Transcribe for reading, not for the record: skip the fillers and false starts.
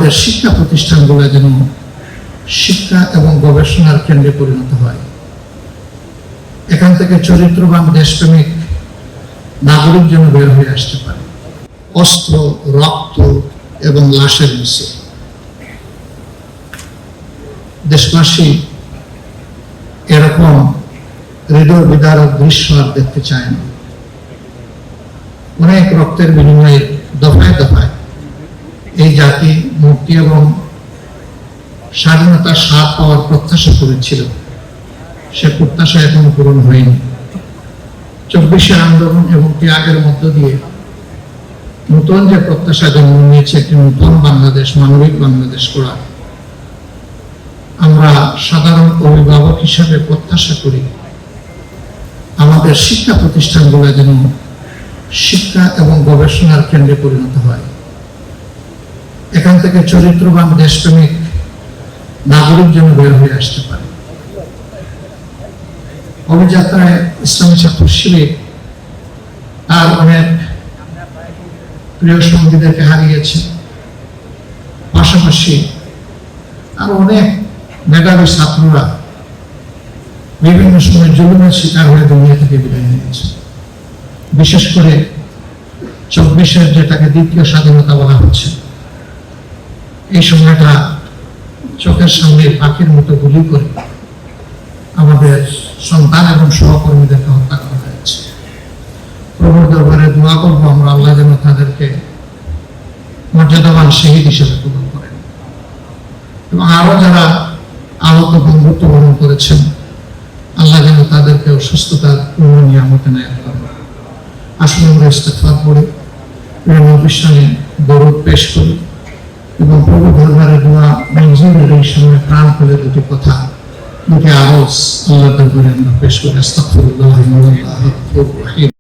আমাদের শিক্ষা প্রতিষ্ঠানগুলো যেন শিক্ষা এবং গবেষণার কেন্দ্রে পরিণত হয়। এখান থেকে চরিত্রবান দেশপ্রেমিক নাগরিক যেন বের হয়ে আসতে পারে। অস্ত্র, রক্ত এবং লাশের নিচে দেশবাসী এরকম হৃদয় বিদারক দৃশ্য আর দেখতে চায় না। অনেক রক্তের বিনিময়ে দফায় দফায় এই জাতি মুক্তি এবং স্বাধীনতার স্বাদ পাওয়ার প্রত্যাশা করেছিল, সে প্রত্যাশা এখনো পূরণ হয়নি। 24 আন্দোলন এবং ত্যাগের মধ্য দিয়ে নতুন যে প্রত্যাশা জন্ম নিয়েছে, একটি নতুন বাংলাদেশ, মানবিক বাংলাদেশ গড়া, আমরা সাধারণ অভিভাবক হিসাবে প্রত্যাশা করি আমাদের শিক্ষা প্রতিষ্ঠানগুলো যেন শিক্ষা এবং গবেষণার কেন্দ্রে পরিণত হয়। এখান থেকে চরিত্রবান দেশপ্রেমিক নাগরিক যেন বের হয়ে আসতে পারে। অভিযাত্রায় ইসলামী ছাত্র শিবির আর অনেক প্রিয় সঙ্গীদেরকে হারিয়েছে, পাশাপাশি আর অনেক মেধাবী ছাত্ররা বিভিন্ন সময় জুলুমের শিকার হয়ে দুনিয়া থেকে বিদায় নিয়েছে। বিশেষ করে 24-এর যেটাকে দ্বিতীয় স্বাধীনতা বলা হচ্ছে, এই সময়টা চোখের সামনে পাখির মতো গুলি করে আমাদের সন্তান এবং সহকর্মীদেরকে হত্যা করা হয়েছে। প্রভুর দরবারে দোয়া করবো আমরা, আল্লাহ যেন তাদেরকে মর্যাদাবান শহীদ হিসেবে কবুল করেন এবং আরো যারা আহত এবং মৃত্যুবরণ করেছেন, আল্লাহ যেন তাদেরকে সুস্থতার পূর্ণ নিয়ামতে নেয় করেন। আসলে আমরা ইস্তেগফার পড়ি, অনুষ্ঠানে দরুদ পেশ করি এবং প্রভু দরবারে দোয়া মঞ্জুরের এই সময় প্রাণ খুলে দুটি কথা, দুটি আরজ আল্লাহ দরবারে আমরা পেশ করি। আস্তাগফিরুল্লাহ ওয়া আতুবু ইলাইহি।